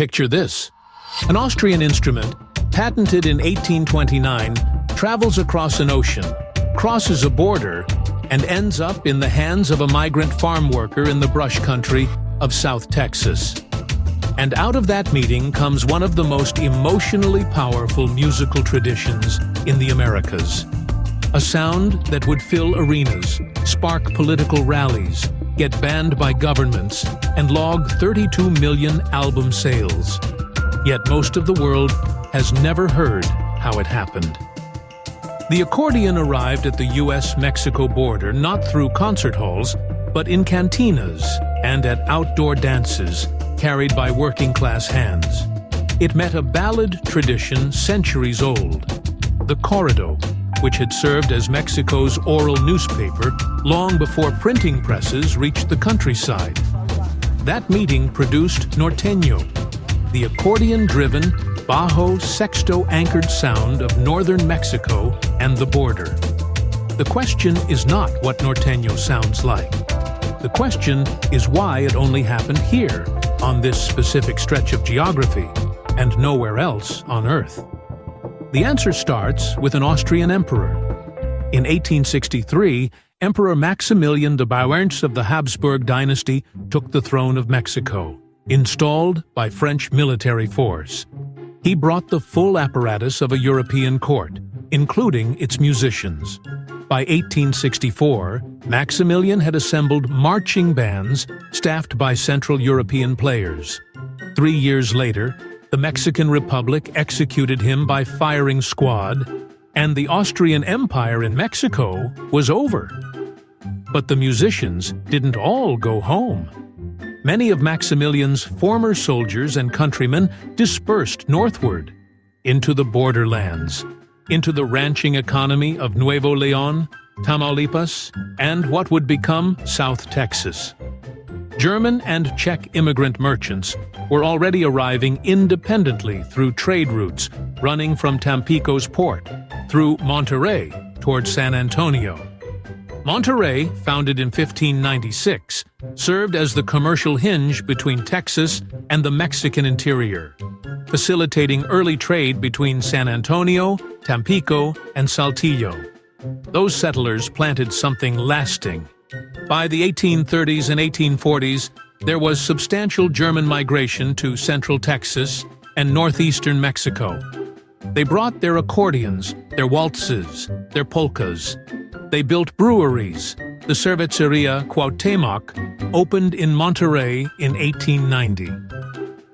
Picture this. An Austrian instrument, patented in 1829, travels across an ocean, crosses a border, and ends up in the hands of a migrant farm worker in the brush country of South Texas. And out of that meeting comes one of the most emotionally powerful musical traditions in the Americas. A sound that would fill arenas, spark political rallies, get banned by governments, and log 32 million album sales. Yet most of the world has never heard how it happened. The accordion arrived at the US-Mexico border not through concert halls, but in cantinas and at outdoor dances carried by working-class hands. It met a ballad tradition centuries old, the corrido, which had served as Mexico's oral newspaper long before printing presses reached the countryside. That meeting produced norteño, the accordion-driven, bajo, sexto-anchored sound of northern Mexico and the border. The question is not what norteño sounds like. The question is why it only happened here, on this specific stretch of geography, and nowhere else on Earth. The answer starts with an Austrian emperor. In 1863, Emperor Maximilian de Beauharnais of the Habsburg dynasty took the throne of Mexico, installed by French military force. He brought the full apparatus of a European court, including its musicians. By 1864, Maximilian had assembled marching bands staffed by Central European players. 3 years later, the Mexican Republic executed him by firing squad, and the Austrian Empire in Mexico was over. But the musicians didn't all go home. Many of Maximilian's former soldiers and countrymen dispersed northward, into the borderlands, into the ranching economy of Nuevo León, Tamaulipas, and what would become South Texas. German and Czech immigrant merchants were already arriving independently through trade routes running from Tampico's port, through Monterrey toward San Antonio. Monterrey, founded in 1596, served as the commercial hinge between Texas and the Mexican interior, facilitating early trade between San Antonio, Tampico, and Saltillo. Those settlers planted something lasting. By the 1830s and 1840s, there was substantial German migration to central Texas and northeastern Mexico. They brought their accordions, their waltzes, their polkas. They built breweries. The Cerveceria Cuauhtémoc opened in Monterrey in 1890.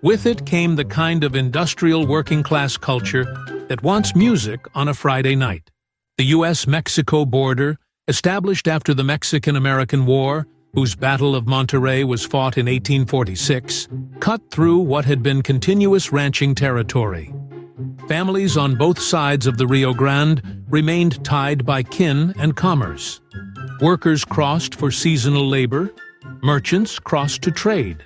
With it came the kind of industrial working-class culture that wants music on a Friday night. The U.S.-Mexico border, established after the Mexican-American War, whose Battle of Monterrey was fought in 1846, cut through what had been continuous ranching territory. Families on both sides of the Rio Grande remained tied by kin and commerce. Workers crossed for seasonal labor. Merchants crossed to trade.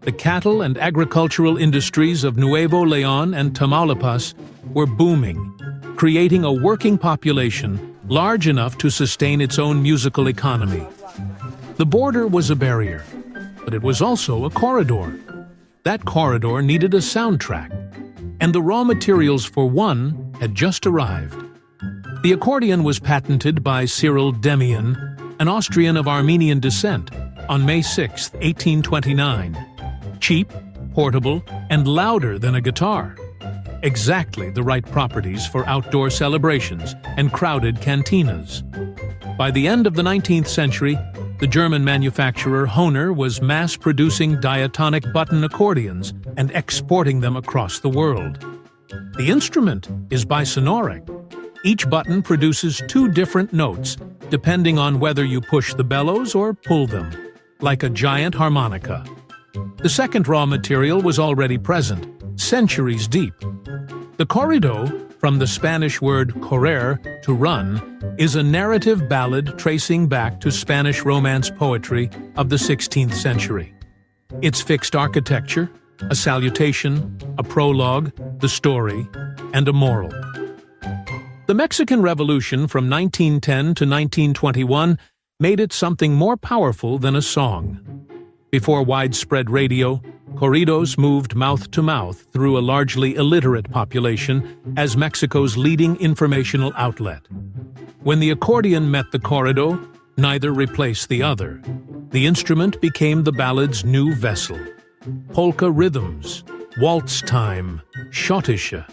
The cattle and agricultural industries of Nuevo León and Tamaulipas were booming, creating a working population large enough to sustain its own musical economy. The border was a barrier, but it was also a corridor. That corridor needed a soundtrack, and the raw materials for one had just arrived. The accordion was patented by Cyril Demian, an Austrian of Armenian descent, on May 6, 1829. Cheap, portable, and louder than a guitar. Exactly the right properties for outdoor celebrations and crowded cantinas. By the end of the 19th century, the German manufacturer Hohner was mass-producing diatonic button accordions and exporting them across the world. The instrument is bisonoric. Each button produces 2 different notes, depending on whether you push the bellows or pull them, like a giant harmonica. The second raw material was already present, centuries deep. The corrido, from the Spanish word correr, to run, is a narrative ballad tracing back to Spanish Romance poetry of the 16th century. Its fixed architecture, a salutation, a prologue, the story, and a moral. The Mexican Revolution from 1910 to 1921 made it something more powerful than a song. Before widespread radio, corridos moved mouth to mouth through a largely illiterate population as Mexico's leading informational outlet. When the accordion met the corrido, neither replaced the other. The instrument became the ballad's new vessel. Polka rhythms, waltz time, schottische,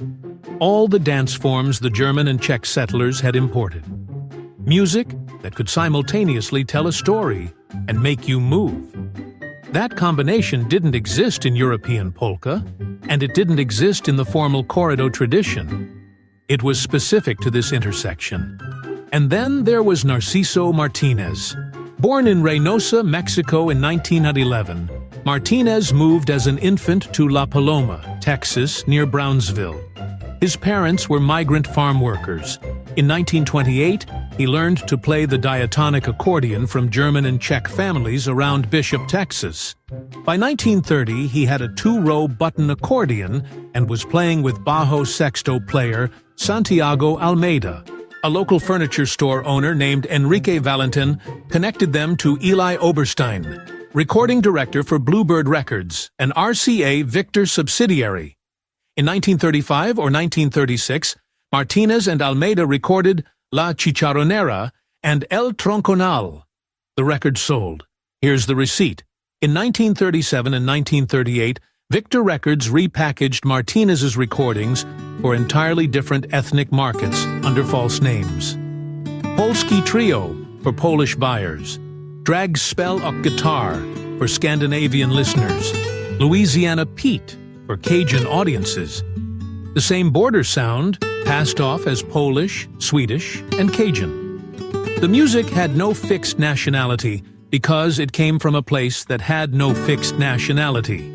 all the dance forms the German and Czech settlers had imported. Music that could simultaneously tell a story and make you move. That combination didn't exist in European polka, and it didn't exist in the formal corrido tradition. It was specific to this intersection. And then there was Narciso Martinez. Born in Reynosa, Mexico in 1911, Martinez moved as an infant to La Paloma, Texas, near Brownsville. His parents were migrant farm workers. In 1928, he learned to play the diatonic accordion from German and Czech families around Bishop, Texas. By 1930, he had a 2-row button accordion and was playing with bajo sexto player Santiago Almeida. A local furniture store owner named Enrique Valentin connected them to Eli Oberstein, recording director for Bluebird Records, an RCA Victor subsidiary. In 1935 or 1936, Martinez and Almeida recorded La Chicharronera and El Tronconal. The record sold. Here's the receipt. In 1937 and 1938, Victor Records repackaged Martinez's recordings for entirely different ethnic markets under false names. Polski Trio for Polish buyers, Drag Spell och Guitar for Scandinavian listeners, Louisiana Pete for Cajun audiences. The same border sound passed off as Polish, Swedish, and Cajun. The music had no fixed nationality because it came from a place that had no fixed nationality.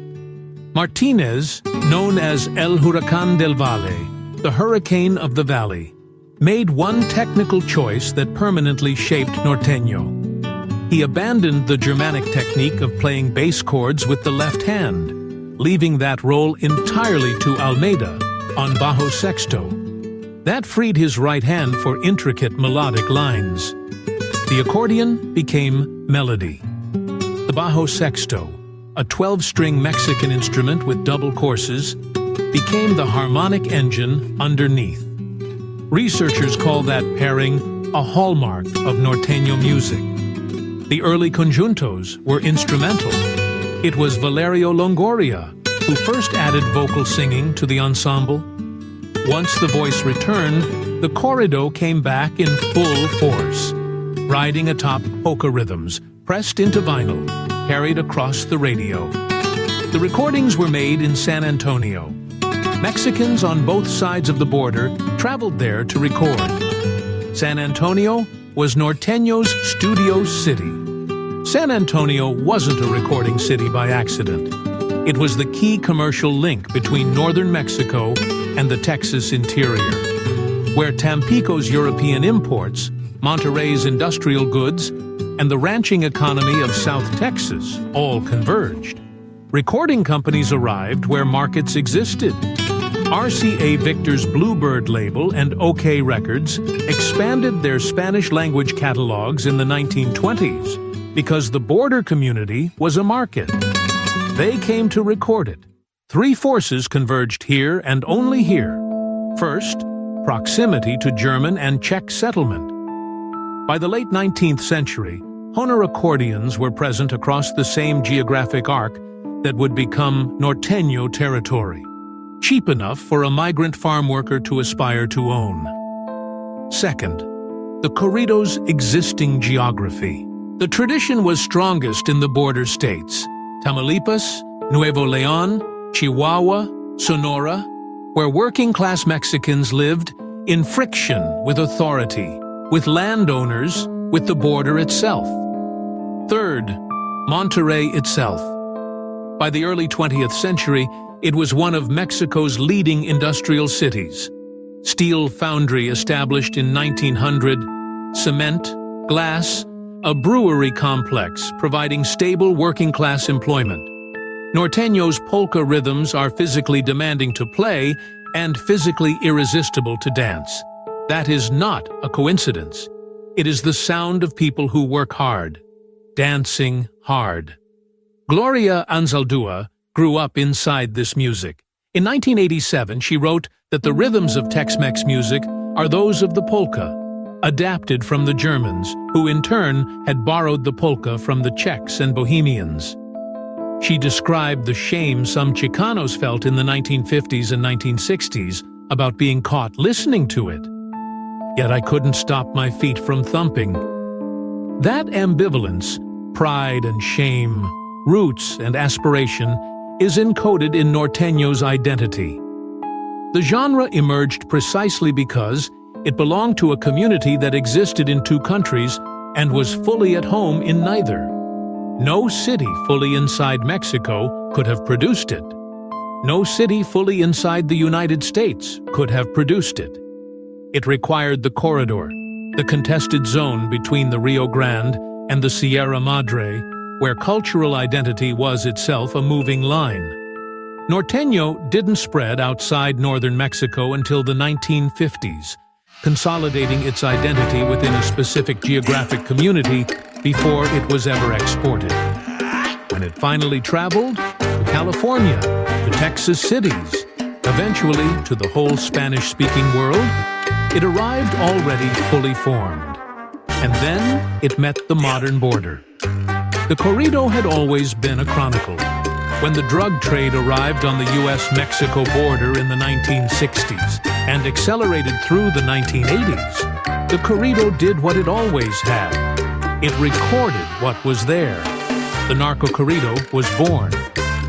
Martinez, known as El Huracán del Valle, the Hurricane of the Valley, made one technical choice that permanently shaped norteño. He abandoned the Germanic technique of playing bass chords with the left hand, leaving that role entirely to Almeida on bajo sexto. That freed his right hand for intricate melodic lines. The accordion became melody. The bajo sexto, a 12-string Mexican instrument with double courses, became the harmonic engine underneath. Researchers call that pairing a hallmark of norteño music. The early conjuntos were instrumental. It was Valerio Longoria who first added vocal singing to the ensemble. Once the voice returned, the corrido came back in full force, riding atop polka rhythms, pressed into vinyl, carried across the radio. The recordings were made in San Antonio. Mexicans on both sides of the border traveled there to record. San Antonio was norteño's studio city. San Antonio wasn't a recording city by accident. It was the key commercial link between northern Mexico and the Texas interior, where Tampico's European imports, Monterrey's industrial goods, and the ranching economy of South Texas all converged. Recording companies arrived where markets existed. RCA Victor's Bluebird label and OK Records expanded their Spanish-language catalogs in the 1920s because the border community was a market. They came to record it. Three forces converged here and only here. First, proximity to German and Czech settlement. By the late 19th century, Hohner accordions were present across the same geographic arc that would become norteño territory, cheap enough for a migrant farm worker to aspire to own. Second, the corrido's existing geography. The tradition was strongest in the border states, Tamaulipas, Nuevo León, Chihuahua, Sonora, where working-class Mexicans lived in friction with authority, with landowners, with the border itself. Third, Monterrey itself. By the early 20th century, it was one of Mexico's leading industrial cities. Steel foundry established in 1900, cement, glass, a brewery complex providing stable working-class employment. Norteño's polka rhythms are physically demanding to play and physically irresistible to dance. That is not a coincidence. It is the sound of people who work hard, dancing hard. Gloria Anzaldúa, grew up inside this music. In 1987, she wrote that the rhythms of Tex-Mex music are those of the polka, adapted from the Germans, who in turn had borrowed the polka from the Czechs and Bohemians. She described the shame some Chicanos felt in the 1950s and 1960s about being caught listening to it. Yet I couldn't stop my feet from thumping. That ambivalence, pride and shame, roots and aspiration, is encoded in norteño's identity. The genre emerged precisely because it belonged to a community that existed in two countries and was fully at home in neither. No city fully inside Mexico could have produced it. No city fully inside the United States could have produced it. It required the corridor, the contested zone between the Rio Grande and the Sierra Madre, where cultural identity was itself a moving line. Norteño didn't spread outside northern Mexico until the 1950s, consolidating its identity within a specific geographic community before it was ever exported. When it finally traveled to California, to Texas cities, eventually to the whole Spanish-speaking world, it arrived already fully formed. And then it met the modern border. The corrido had always been a chronicle. When the drug trade arrived on the U.S.-Mexico border in the 1960s and accelerated through the 1980s, the corrido did what it always had. It recorded what was there. The Narco corrido was born.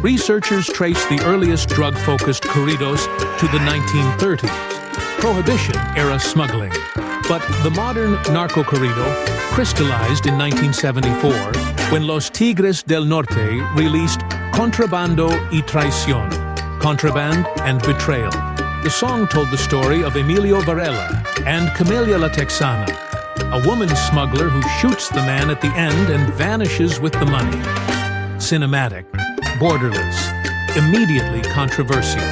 Researchers trace the earliest drug-focused corridos to the 1930s, Prohibition-era smuggling. But the modern narco corrido crystallized in 1974 when Los Tigres del Norte released Contrabando y Traición, Contraband and Betrayal. The song told the story of Emilio Varela and Camelia La Texana, a woman smuggler who shoots the man at the end and vanishes with the money. Cinematic, borderless, immediately controversial.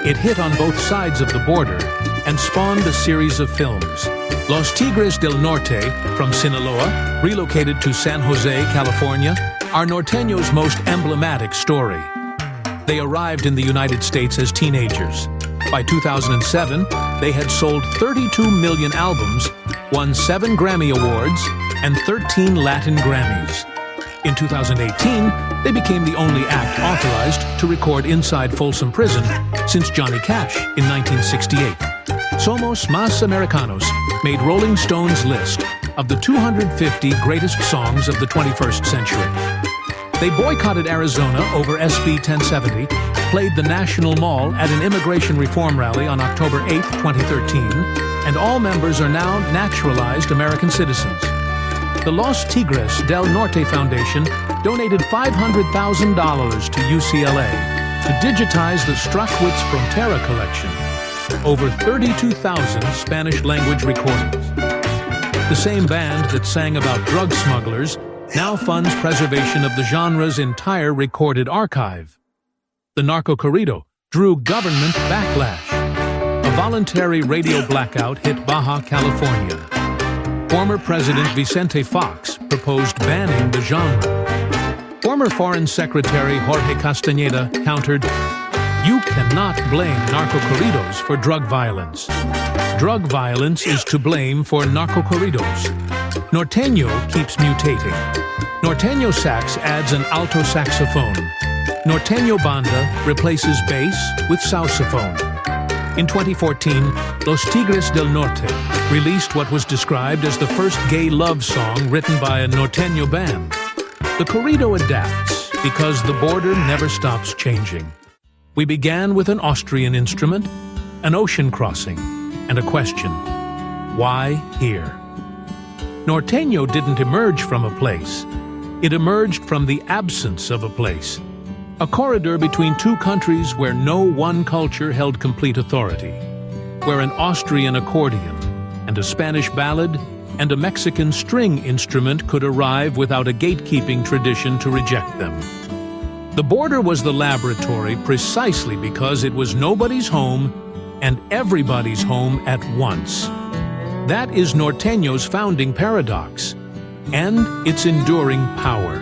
It hit on both sides of the border and spawned a series of films. Los Tigres del Norte, from Sinaloa, relocated to San Jose, California, are norteño's most emblematic story. They arrived in the United States as teenagers. By 2007, they had sold 32 million albums, won 7 Grammy Awards, and 13 Latin Grammys. In 2018, they became the only act authorized to record inside Folsom Prison since Johnny Cash in 1968. Somos Más Americanos made Rolling Stone's list of the 250 greatest songs of the 21st century. They boycotted Arizona over SB 1070, played the National Mall at an immigration reform rally on October 8, 2013, and all members are now naturalized American citizens. The Los Tigres del Norte Foundation donated $500,000 to UCLA to digitize the Strachwitz Frontera collection, over 32,000 Spanish-language recordings. The same band that sang about drug smugglers now funds preservation of the genre's entire recorded archive. The Narco corrido drew government backlash. A voluntary radio blackout hit Baja California. Former President Vicente Fox proposed banning the genre. Former Foreign Secretary Jorge Castañeda countered, "You cannot blame narco corridos for drug violence. Drug violence is to blame for narco corridos." Norteño keeps mutating. Norteño sax adds an alto saxophone. Norteño banda replaces bass with sousaphone. In 2014, Los Tigres del Norte released what was described as the first gay love song written by a norteño band. The corrido adapts because the border never stops changing. We began with an Austrian instrument, an ocean crossing, and a question: why here? Norteño didn't emerge from a place. It emerged from the absence of a place. A corridor between two countries where no one culture held complete authority, where an Austrian accordion and a Spanish ballad and a Mexican string instrument could arrive without a gatekeeping tradition to reject them. The border was the laboratory precisely because it was nobody's home and everybody's home at once. That is norteño's founding paradox and its enduring power.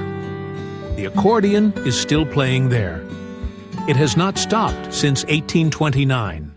The accordion is still playing there, It has not stopped since 1829.